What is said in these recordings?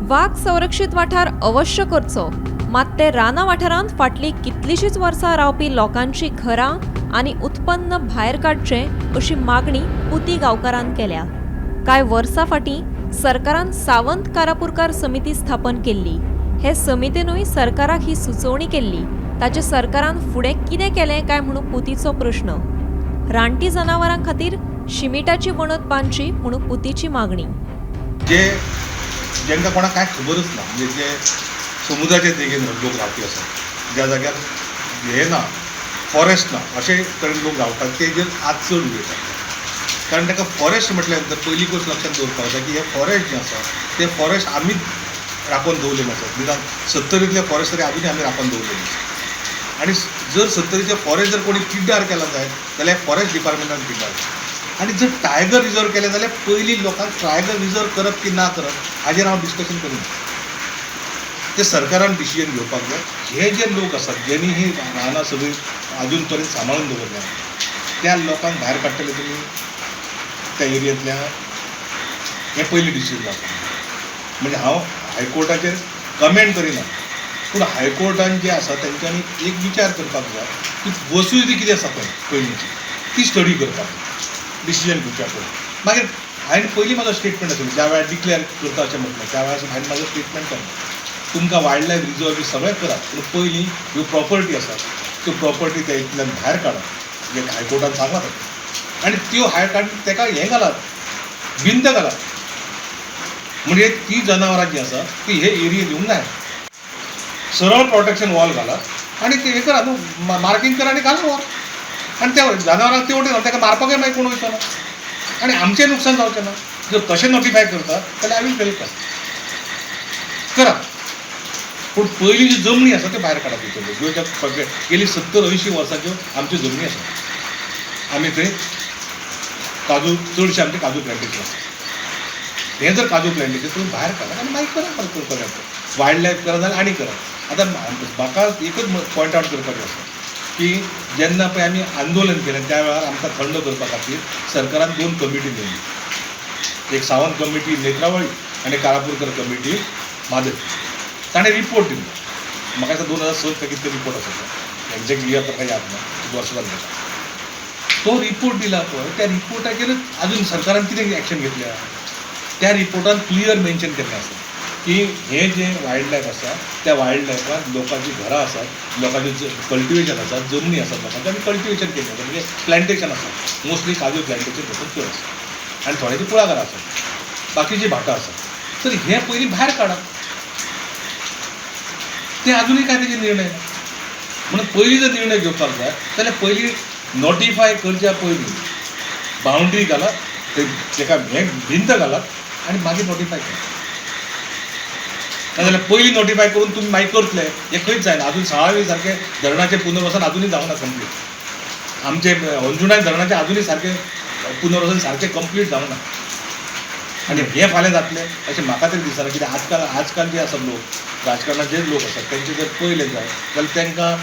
वाघ संरक्षित वाठार अवश्य करचो, मात ते राना वाठारांत फाटलीं कितलींशींच वर्सां रावपी लोकांची घरां आनी उत्पन्न भायर काडचें अशी मागणी पुती गांवकारान केल्या. कांय वर्सां फाटीं सरकारान सावंत कारापुरकार समिती स्थापन केल्ली. हे समितीनूय सरकाराक ही सुचोवणी केल्ली. ताचे सरकारान फुडें कितें केलें काय म्हणून पुतीचो प्रश्न. रानटी जनावरां खातीर शिमिटाची वणत बांदची म्हणून पुतीची मागणी. जेंका कोणाक कांय खबरच ना, म्हणजे जे समुद्राचे देगेन लोक रावपी आसात, ज्या जाग्यार हे ना, फॉरेस्ट ना, अशे तरेन लोक रावतात, तेजेर आज चड उलयतात. कारण ताका फॉरेस्ट म्हटल्या नंतर पयलीं गोश्ट लक्षात दवरपाक जाय की हे फॉरेस्ट जें आसा ते फॉरेस्ट आमीच राखून दवरले नासत. निदान 70रींतले फॉरेस्ट तरी आजुनूय आमी राखून दवरले नासत. आनी जर 70रीचे फॉरेस्ट जर कोणी पिड्ड्यार केला जायत जाल्यार फॉरेस्ट डिपार्टमेंटान पिड्ड्यार. आनी जर टायगर रिजर्व केले जाल्यार पयलीं लोकांक टायगर रिजर्व करप की ना करप हाजेर हांव डिस्कशन करिना. ते सरकारान डिसिजन घेवपाक जाय. हे जे लोक आसात जेणी ही रानां सगळीं आजून पर्यंत सांबाळून दवरल्या, त्या लोकांक भायर काडटले तुमी त्या एरियांतल्या, हें पयलीं डिसिजन जावपाक जाय. म्हणजे हांव हायकोर्टाचेर कमेंट करिना, पूण हायकोर्टान जे आसा तेंच्यांनी एक विचार करपाक जाय की वस्तुस्थिती कितें आसा पयलींची ती स्टडी करपाक जाय, डिसिजन घेवच्या पयलीं. मागीर हांवें पयलीं म्हाजो स्टेटमेंट आशिल्लो, ज्या वेळार डिक्लेअर करता अशें म्हटलें त्या वेळार हांवें म्हाजो स्टेटमेंट केलो, तुमकां वायल्ड लायफ रिजर्व बी सगळें करात, पूण पयलीं ह्यो प्रॉपर्टी आसात त्यो प्रॉपर्टी त्या हितूंतल्यान भायर काडात, जे हायकोर्टान सांगलां ताका. आनी त्यो भायर काडून ताका हें घालात, भिंत घालात. म्हणजे ती जनावरां जीं आसा ती हे एरियेन येवंक जाय. सरळ प्रोटेक्शन वॉल घालात आनी ते हें करा न्हू, मार्कींग करा आनी घाला वॉल. आनी त्या जनावरांक तेवटेन घालून ताका मारपाकूय मागीर कोण वयचो ना आनी आमचें नुकसाण जावचें ना. जर तशें नोटिफाय करता जाल्यार आय वील वेलकम, करा. पूण पयलीं ज्यो जमनी आसा त्यो भायर काडा भितरल्यो, ज्यो ज्या सगळे गेली 70-80 वर्सांच्यो आमच्यो जमनी आसा. आमी थंय काजू, चडशे आमचे काजू प्लांटेशन आसा. हें जर काजू प्लांटेशन तुमी भायर काडा आनी मागीर करा करपाक. वायल्ड लायफ करा जाल्यार आनी करा. आतां म्हाका एकच पॉयंट आवट करपाचें आसा की जेन्ना पळय आमी आंदोलन केलें त्या वेळार आमकां थंड करपा खातीर सरकारान 2 कमिटी नेमली. एक सावंत कमिटी नेत्रावळी आनी कारापुरकर कमिटी मादर. ताणें रिपोर्ट दिलो. म्हाका दिसता 2007 काय कितें रिपोर्ट आसा, एक्झॅक्टली इयर ताका याद ना, वर्स जालें. तो रिपोर्ट दिला पळय, त्या रिपोर्टाचेर आजून सरकारान कितें एक्शन घेतल्या त्या रिपोर्टान क्लियर मेन्शन केल्लें आसा की हे जे वायल्ड लायफ आसा त्या वायल्ड लायफान लोकांची घरां आसात, लोकांचे कल्टिवेशन आसा, जमनी आसात लोकांचे आनी कल्टिवेशन केल्लें आसा, म्हणजे प्लांटेशन आसा. मोस्टली काजू प्लांटेशन पसून चड आसा आनी थोड्यांची कुळागरां आसात, बाकीची भाटां आसात. तर हें पयलीं भायर काडा. ते आजुनूय काय तेजे निर्णय ना. म्हणून पयलीं जर निर्णय घेवपाक जाय जाल्यार पयलीं नोटिफाय करच्या पयलीं बाउंड्री घालात, तेका हें भिंत घालात आनी मागीर नोटिफाय करा. नाजाल्यार पयलीं नोटिफाय करून तुमी मागीर करतले हें खंयच जायना. आजून 6वे सारकें धरणाचें पुनर्वसन आजुनूय जावना कंप्लीट. आमचे अंजुणा धरणाचें आजुनूय सारकें पुनर्वसन सारकें कंप्लीट जावना. आनी हें फाल्यां जातलें अशें म्हाका तरी दिसना. कित्याक आजकाल जे आसा लोक, राजकारणांत जे लोक आसात तेंचे जर पळयलें जाय जाल्यार तांकां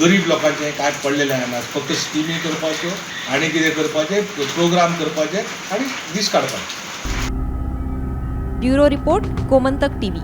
गरीब लोकांचें कांय पडलेलें आयना. फक्त स्किमी करपाच्यो आनी कितें करपाचें, प्रोग्राम करपाचे आनी दीस काडपाचे. Bureau report, Gomantak TV.